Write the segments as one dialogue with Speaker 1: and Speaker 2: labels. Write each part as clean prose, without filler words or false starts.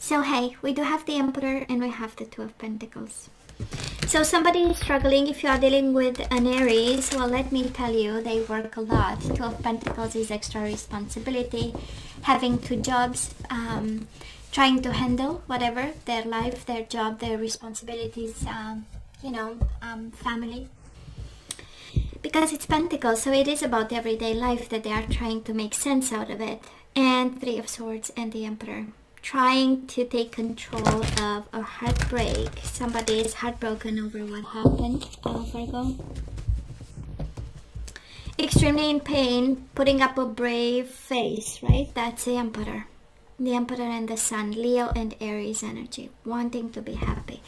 Speaker 1: So hey, we do have the Emperor and we have the Two of Pentacles. So somebody is struggling. If you are dealing with an Aries, well, let me tell you, they work a lot. Two of Pentacles is extra responsibility, having two jobs, trying to handle whatever, their life, their job, their responsibilities, family. Because it's Pentacles, so it is about everyday life that they are trying to make sense out of it. And Three of Swords and the Emperor. Trying to take control of a heartbreak. Somebody is heartbroken over what happened, Virgo. Extremely in pain, putting up a brave face, right? That's the Emperor. The Emperor and the Sun, Leo and Aries energy. Wanting to be happy.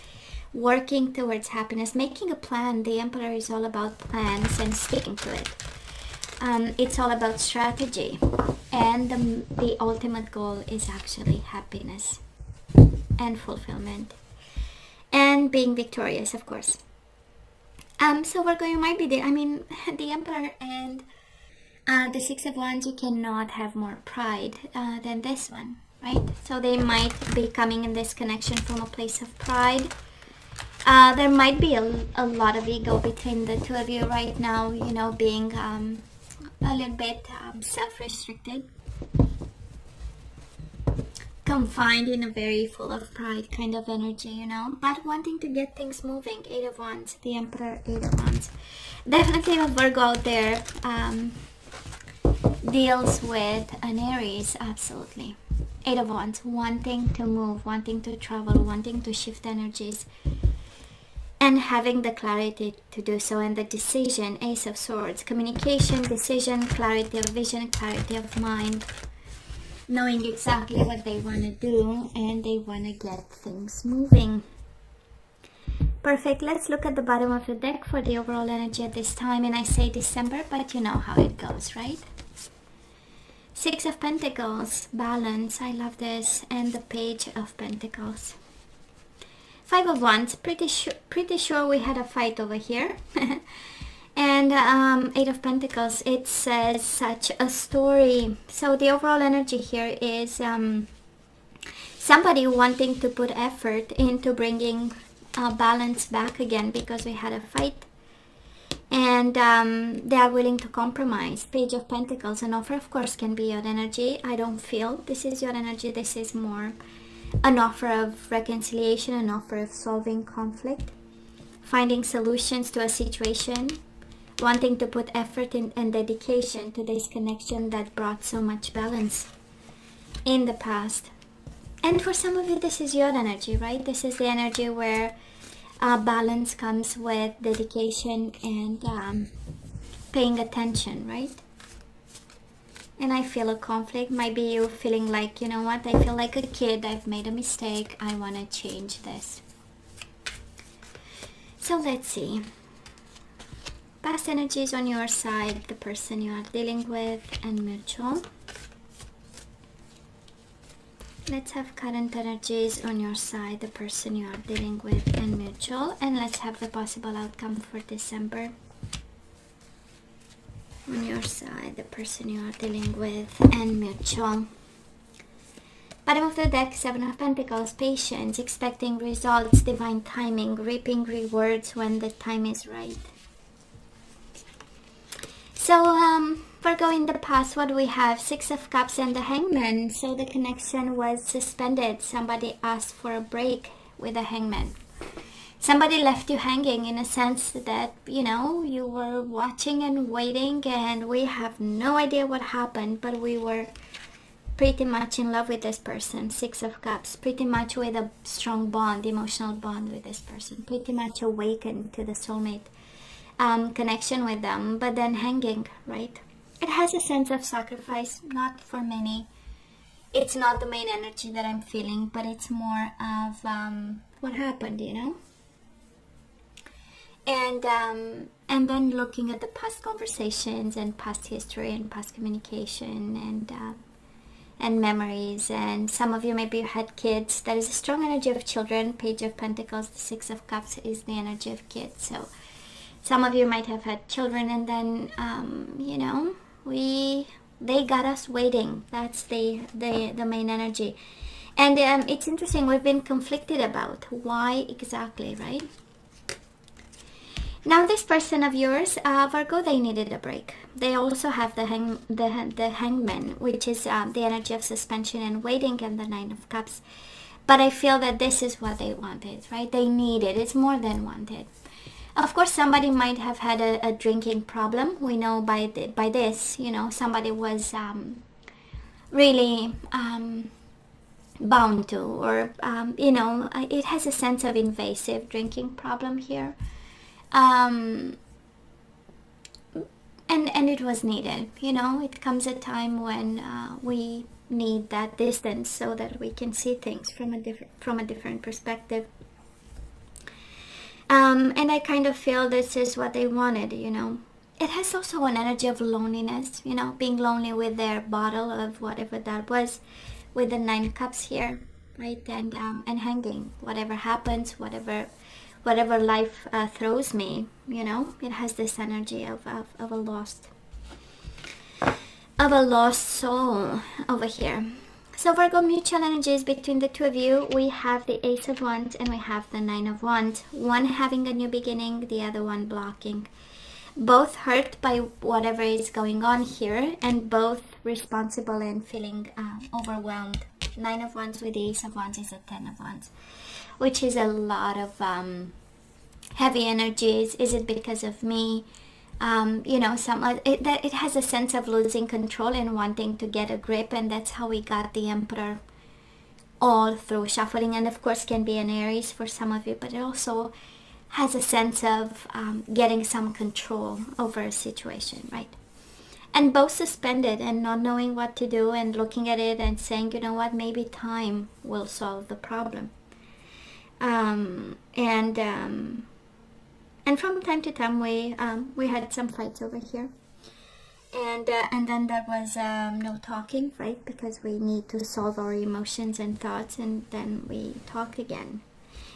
Speaker 1: Working towards happiness, making a plan. The Emperor is all about plans and sticking to it. It's all about strategy, and the ultimate goal is actually happiness and fulfillment and being victorious, of course. So Virgo, you might be there. The Emperor and the Six of Wands, you cannot have more pride than this one, right? So they might be coming in this connection from a place of pride. There might be a lot of ego between the two of you right now, being a little bit self-restricted, confined in a very full of pride kind of energy, but wanting to get things moving. Eight of Wands, the Emperor, Eight of Wands. Definitely a Virgo out there deals with an Aries, absolutely. Eight of Wands, wanting to move, wanting to travel, wanting to shift energies, and having the clarity to do so, and the decision. Ace of Swords, communication, decision, clarity of vision, clarity of mind, knowing exactly what they want to do, and they want to get things moving. Perfect. Let's look at the bottom of the deck for the overall energy at this time. And I say December, but you know how it goes, right? Six of Pentacles, balance. I love this. And the Page of Pentacles. Five of Wands, pretty sure we had a fight over here. And Eight of Pentacles, it says such a story. So the overall energy here is somebody wanting to put effort into bringing balance back again, because we had a fight. And they are willing to compromise. Page of Pentacles, an offer, of course, can be your energy. I don't feel this is your energy. This is more an offer of reconciliation, an offer of solving conflict, finding solutions to a situation, wanting to put effort and dedication to this connection that brought so much balance in the past. And for some of you, this is your energy, right? This is the energy where balance comes with dedication and paying attention, right? And I feel a conflict. Might be you feeling like, you know what, I feel like a kid, I've made a mistake, I want to change this. So let's see. Past energies on your side, the person you are dealing with, and mutual. Let's have current energies on your side, the person you are dealing with, and mutual. And let's have the possible outcome for December. On your side, the person you are dealing with, and mutual. Bottom of the deck, Seven of Pentacles, patience, expecting results, divine timing, reaping rewards when the time is right. So, Virgo, in the past, what do we have? Six of Cups and the Hangman. So the connection was suspended. Somebody asked for a break with the Hangman. Somebody left you hanging, in a sense that, you were watching and waiting, and we have no idea what happened, but we were pretty much in love with this person. Six of Cups, pretty much with a strong bond, emotional bond with this person, pretty much awakened to the soulmate connection with them, but then hanging, right? It has a sense of sacrifice, not for many. It's not the main energy that I'm feeling, but it's more of what happened, And then looking at the past conversations and past history and past communication and memories. And some of you maybe had kids. There is a strong energy of children. Page of Pentacles, the Six of Cups is the energy of kids. So some of you might have had children, and then they got us waiting. That's the main energy. And it's interesting, we've been conflicted about why exactly, right? Now this person of yours, Virgo, they needed a break. They also have the hangman, which is the energy of suspension and waiting, and the Nine of Cups. But I feel that this is what they wanted, right? They needed. It's more than wanted. Of course, somebody might have had a drinking problem. We know by this, somebody was really bound to, or it has a sense of invasive drinking problem here. And it was needed. It comes a time when we need that distance so that we can see things from a different perspective. And I kind of feel this is what they wanted. It has also an energy of loneliness, being lonely with their bottle of whatever that was, with the 9 cups here, right? And hanging, whatever happens, whatever life throws me, it has this energy of a lost soul over here. So Virgo, mutual energies between the two of you. We have the Ace of Wands and we have the 9 of Wands. One having a new beginning, the other one blocking. Both hurt by whatever is going on here, and both responsible and feeling overwhelmed. 9 of Wands with the Ace of Wands is a 10 of Wands, which is a lot of heavy energies. Is it because of me? It has a sense of losing control and wanting to get a grip, and that's how we got the Emperor all through shuffling. And of course can be an Aries for some of you, but it also has a sense of getting some control over a situation, right? And both suspended and not knowing what to do, and looking at it and saying, you know what, maybe time will solve the problem. And from time to time we had some fights over here, and then there was no talking, right? Because we need to solve our emotions and thoughts, and then we talked again.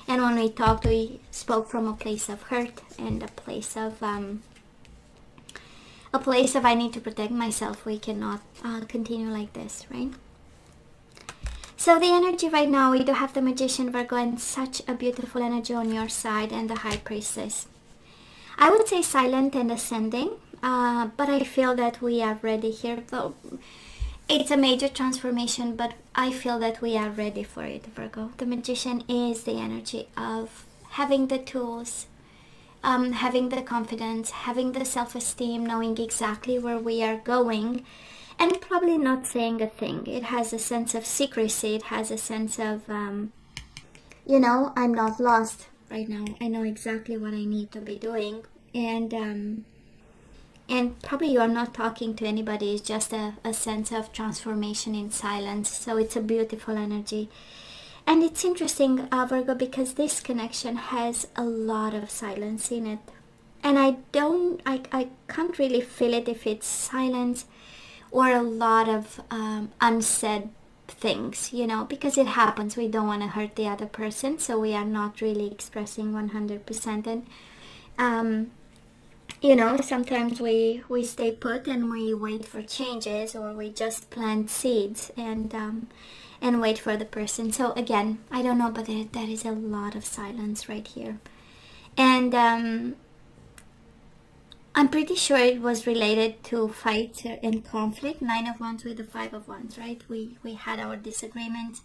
Speaker 1: And when we talked, we spoke from a place of hurt and a place of I need to protect myself. We cannot continue like this, right? So the energy right now, we do have the Magician, Virgo, and such a beautiful energy on your side, and the High Priestess. I would say silent and ascending, but I feel that we are ready here. Though it's a major transformation, but I feel that we are ready for it, Virgo. The Magician is the energy of having the tools, having the confidence, having the self-esteem, knowing exactly where we are going, and probably not saying a thing. It has a sense of secrecy. It has a sense of, I'm not lost right now. I know exactly what I need to be doing. And probably you are not talking to anybody. It's just a sense of transformation in silence. So it's a beautiful energy. And it's interesting, Virgo, because this connection has a lot of silence in it. And I can't really feel it if it's silence or a lot of unsaid things, because it happens. We don't want to hurt the other person, so we are not really expressing 100%. And sometimes we stay put and we wait for changes, or we just plant seeds and wait for the person. So again, I don't know, but there is a lot of silence right here. And I'm pretty sure it was related to fight and conflict. 9 of Wands with the 5 of Wands, right? We had our disagreements.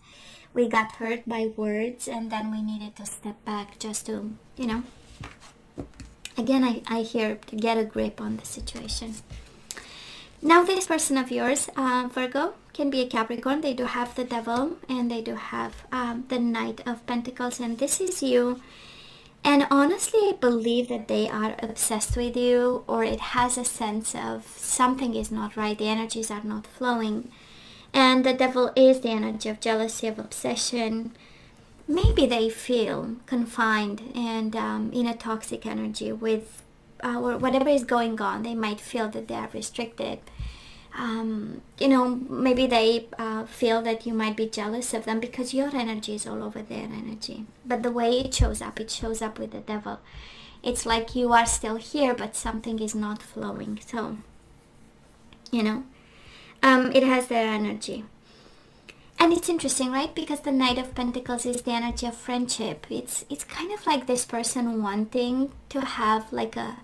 Speaker 1: We got hurt by words, and then we needed to step back just to, again, I hear, to get a grip on the situation. Now this person of yours, Virgo, can be a Capricorn. They do have the Devil, and they do have the Knight of Pentacles, and this is you. And honestly, I believe that they are obsessed with you, or it has a sense of something is not right. The energies are not flowing. And the Devil is the energy of jealousy, of obsession. Maybe they feel confined and in a toxic energy with whatever is going on. They might feel that they are restricted. Maybe they feel that you might be jealous of them because your energy is all over their energy. But the way it shows up with the Devil. It's like you are still here, but something is not flowing. So, it has their energy. And it's interesting, right? Because the Knight of Pentacles is the energy of friendship. It's kind of like this person wanting to have like a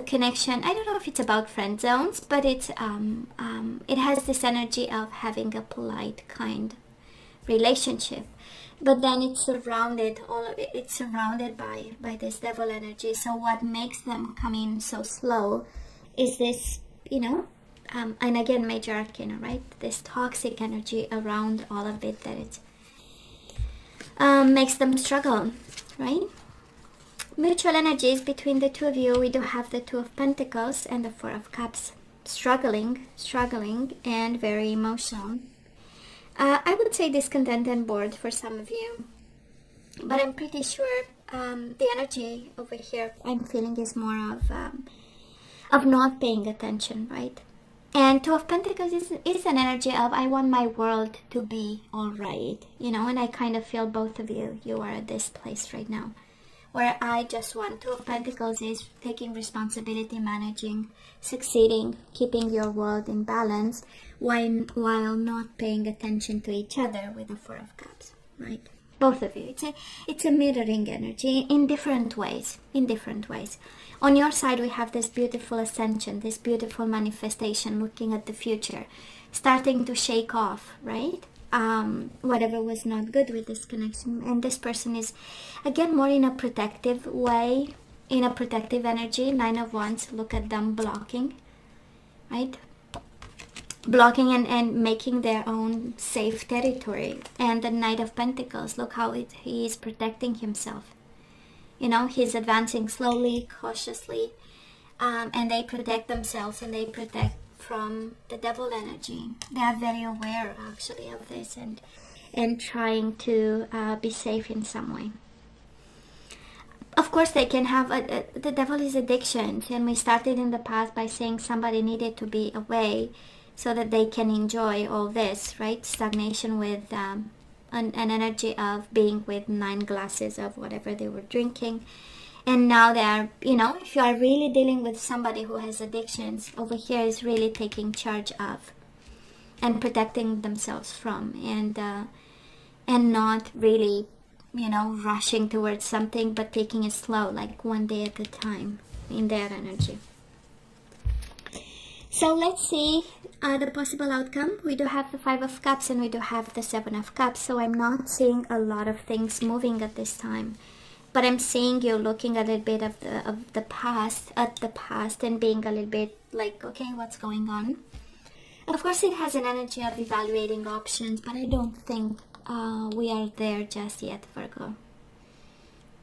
Speaker 1: connection. I don't know if it's about friend zones, but it's it has this energy of having a polite, kind relationship. But then it's surrounded, all of it, it's surrounded by this devil energy. So what makes them come in so slow is this, you know, and again, major arcana, right? This toxic energy around all of it, that it makes them struggle, right? Mutual energies between the two of you, we do have the Two of Pentacles and the Four of Cups. Struggling, and very emotional. I would say discontent and bored for some of you. But I'm pretty sure the energy over here I'm feeling is more of not paying attention, right? And Two of Pentacles is an energy of I want my world to be all right, you know, and I kind of feel both of you are at this place right now, where I just want. Two of Pentacles is taking responsibility, managing, succeeding, keeping your world in balance, while not paying attention to each other with the Four of Cups, right? Both of you. It's a mirroring energy in different ways. On your side, we have this beautiful ascension, this beautiful manifestation, looking at the future, starting to shake off, right? Whatever was not good with this connection. And this person is, again, more in a protective way, in a protective energy. Nine of Wands, look at them blocking, right? Blocking and making their own safe territory. And the Knight of Pentacles, look how he is protecting himself. You know, he's advancing slowly, cautiously, and they protect themselves, and they protect from the devil energy. They are very aware, actually, of this, and trying to be safe in some way. Of course, they can have the devil is addictions, and we started in the past by saying somebody needed to be away so that they can enjoy all this, right? Stagnation with an energy of being with 9 glasses of whatever they were drinking. And now they are, you know, if you are really dealing with somebody who has addictions, over here is really taking charge of and protecting themselves from, and not really, you know, rushing towards something, but taking it slow, like one day at a time in their energy. So let's see the possible outcome. We do have the Five of Cups and we do have the Seven of Cups. So I'm not seeing a lot of things moving at this time, but I'm seeing you looking a little bit of the past, and being a little bit like, okay, what's going on? Of course, it has an energy of evaluating options, but I don't think we are there just yet, Virgo.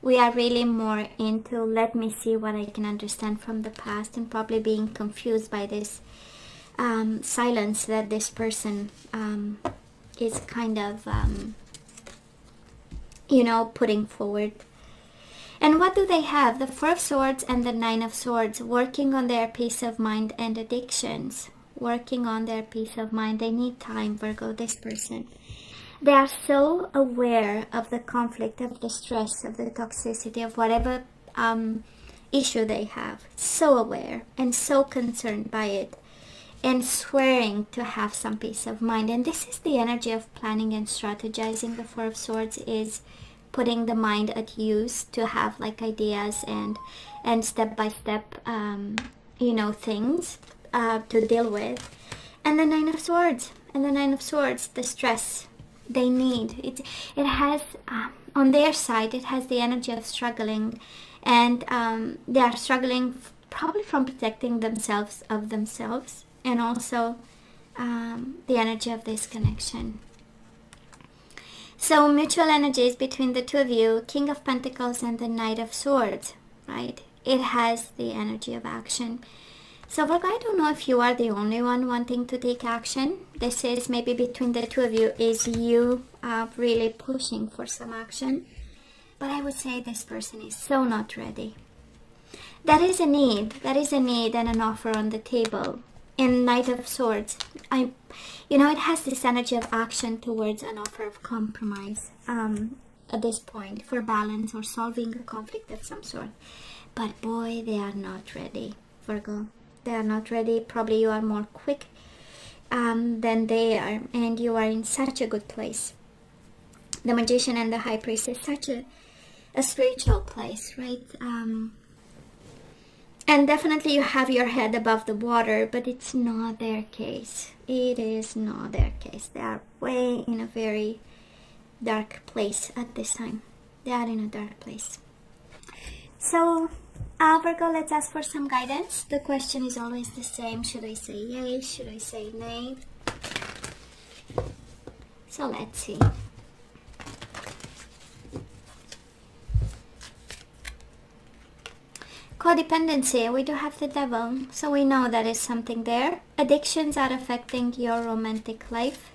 Speaker 1: We are really more into, let me see what I can understand from the past, and probably being confused by this silence that this person is kind of, you know, putting forward. And what do they have? The Four of Swords and the Nine of Swords, working on their peace of mind and addictions. Working on their peace of mind. They need time, Virgo, this person. They are so aware of the conflict, of the stress, of the toxicity, of whatever issue they have. So aware and so concerned by it, and swearing to have some peace of mind. And this is the energy of planning and strategizing. The Four of Swords is putting the mind at use to have like ideas and step-by-step, you know, things to deal with. And the Nine of Swords. And the Nine of Swords, the stress they need. It has, on their side, it has the energy of struggling. And they are struggling probably from protecting themselves of themselves. And also the energy of this connection. So mutual energies between the two of you, King of Pentacles and the Knight of Swords, right? It has the energy of action. So Virgo, I don't know if you are the only one wanting to take action. This is maybe between the two of you, is you really pushing for some action. But I would say this person is so not ready. That is a need. That is a need and an offer on the table. In Knight of Swords, you know, it has this energy of action towards an offer of compromise at this point, for balance or solving a conflict of some sort. But boy, they are not ready, Virgo. They are not ready. Probably you are more quick than they are, and you are in such a good place. The Magician and the High Priest is such a spiritual place, right? And definitely you have your head above the water, but it's not their case. It is not their case. They are way in a very dark place at this time. They are in a dark place. So, Virgo, let's ask for some guidance. The question is always the same. Should I say yay? Should I say nay? So let's see. Codependency, we do have the Devil, so we know that is something there. Addictions are affecting your romantic life.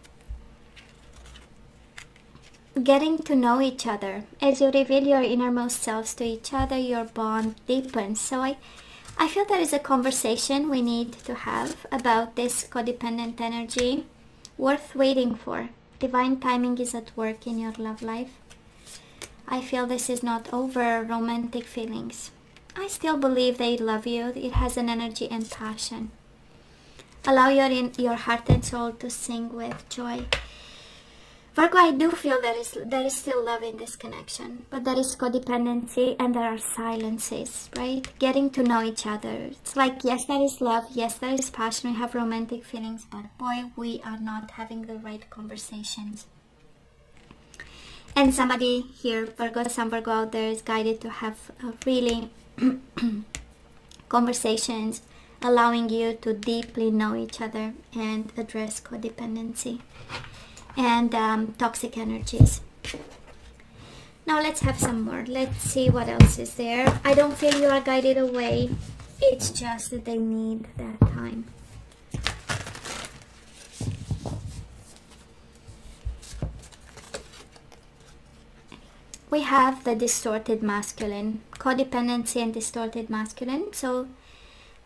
Speaker 1: Getting to know each other. As you reveal your innermost selves to each other, your bond deepens. So I feel there is a conversation we need to have about this codependent energy, worth waiting for. Divine timing is at work in your love life. I feel this is not over romantic feelings. I still believe they love you. It has an energy and passion. Allow your heart and soul to sing with joy. Virgo, I do feel there is still love in this connection, but there is codependency and there are silences, right? Getting to know each other. It's like, yes, there is love, yes, there is passion, we have romantic feelings, but boy, we are not having the right conversations. And somebody here, Virgo, some Virgo out there is guided to have really conversations, allowing you to deeply know each other and address codependency and toxic energies. Now let's have some more. Let's see what else is there. I don't feel you are guided away. It's just that they need that time. We have the distorted masculine, codependency and distorted masculine. So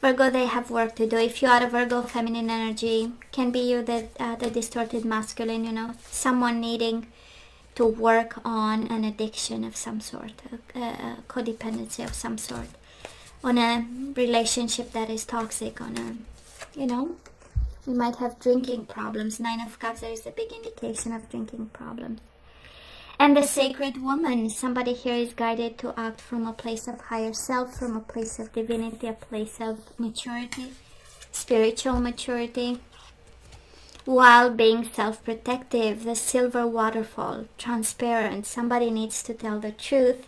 Speaker 1: Virgo, they have work to do. If you are a Virgo feminine energy, can be you the distorted masculine, you know, someone needing to work on an addiction of some sort, a codependency of some sort, on a relationship that is toxic, on a, you know, you might have drinking problems. 9 of Cups, there is a big indication of drinking problems. And the sacred woman, somebody here is guided to act from a place of higher self, from a place of divinity, a place of maturity, spiritual maturity, while being self-protective. The silver waterfall, transparent. Somebody needs to tell the truth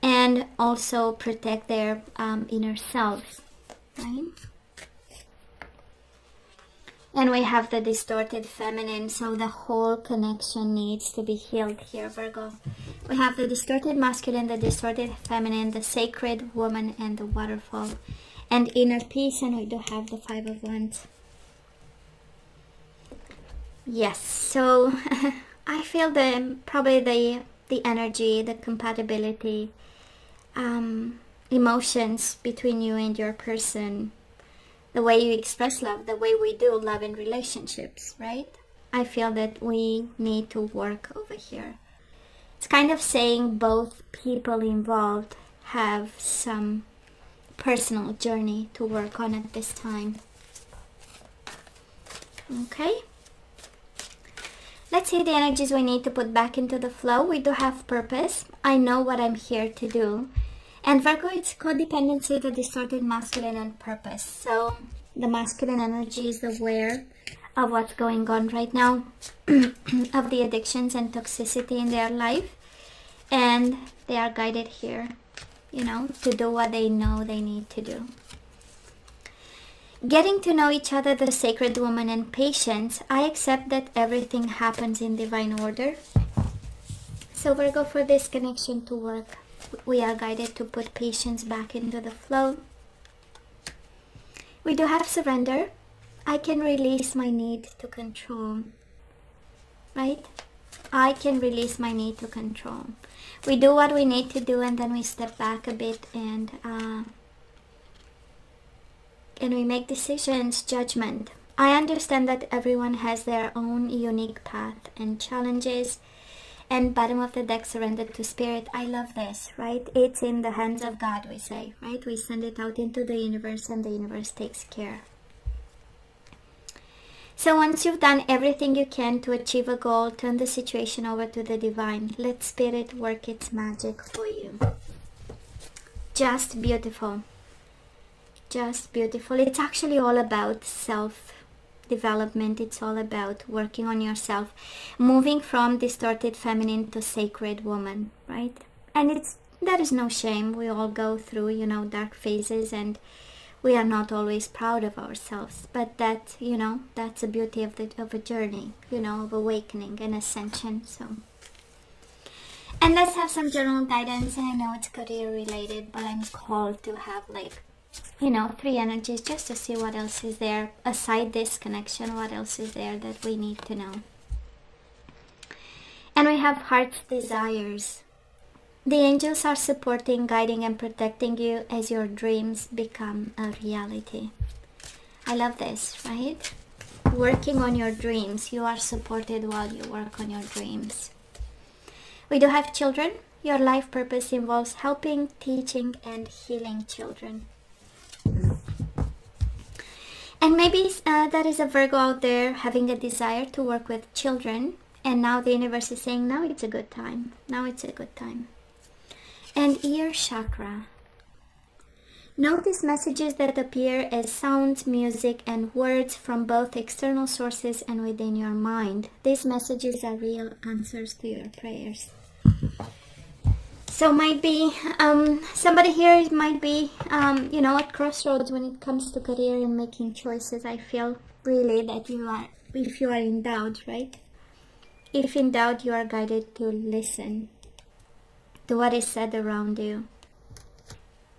Speaker 1: and also protect their inner selves, right? And we have the distorted feminine, so the whole connection needs to be healed here, Virgo. We have the distorted masculine, the distorted feminine, the sacred woman, and the waterfall. And inner peace, and we do have the 5 of Wands. Yes, so I feel probably the energy, the compatibility, emotions between you and your person, the way you express love, the way we do love in relationships, right? I feel that we need to work over here. It's kind of saying both people involved have some personal journey to work on at this time. Okay? Let's see the energies we need to put back into the flow. We do have purpose. I know what I'm here to do. And Virgo, it's codependency, the distorted masculine, and purpose. So the masculine energy is aware of what's going on right now, of the addictions and toxicity in their life. And they are guided here, you know, to do what they know they need to do. Getting to know each other, the sacred woman, and patience. I accept that everything happens in divine order. So Virgo, for this connection to work, we are guided to put patience back into the flow. We do have surrender. I can release my need to control, right? I can release my need to control. We do what we need to do, and then we step back a bit and we make decisions, judgment. I understand that everyone has their own unique path and challenges. And bottom of the deck, surrendered to spirit. I love this, right? It's in the hands of God, we say, right? We send it out into the universe and the universe takes care. So once you've done everything you can to achieve a goal, turn the situation over to the divine. Let spirit work its magic for you. Just beautiful. Just beautiful. It's actually all about self-development. It's all about working on yourself, moving from distorted feminine to sacred woman, right? And there is no shame. We all go through, you know, dark phases, and we are not always proud of ourselves. But that, you know, that's the beauty of a journey, you know, of awakening and ascension. So, and let's have some general guidance. And I know it's career related, but I'm called to have, like, you know, 3 energies just to see what else is there aside this connection. What else is there that we need to know? And we have heart's desires. The angels are supporting, guiding, and protecting you as your dreams become a reality. I love this, right? Working on your dreams. You are supported while you work on your dreams. We do have children. Your life purpose involves helping, teaching, and healing children. And maybe there is a Virgo out there having a desire to work with children. And now the universe is saying, now it's a good time. Now it's a good time. And ear chakra. Notice messages that appear as sounds, music, and words from both external sources and within your mind. These messages are real answers to your prayers. So might be, somebody here might be, you know, at crossroads when it comes to career and making choices. I feel really that you are, if you are in doubt, right? If in doubt, you are guided to listen to what is said around you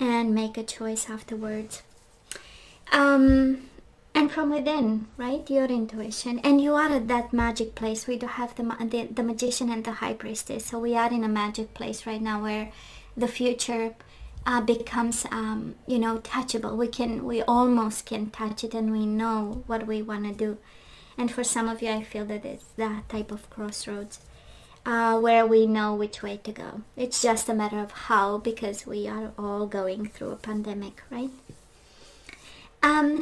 Speaker 1: and make a choice afterwards. And from within, right? Your intuition. And you are at that magic place. We do have the magician and the high priestess. So we are in a magic place right now where the future becomes, you know, touchable. We almost can touch it, and we know what we want to do. And for some of you, I feel that it's that type of crossroads where we know which way to go. It's just a matter of how, because we are all going through a pandemic, right?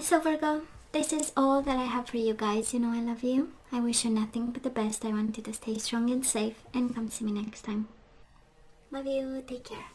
Speaker 1: So Virgo, this is all that I have for you guys. You know I love you. I wish you nothing but the best. I want you to stay strong and safe, and come see me next time. Love you. Take care.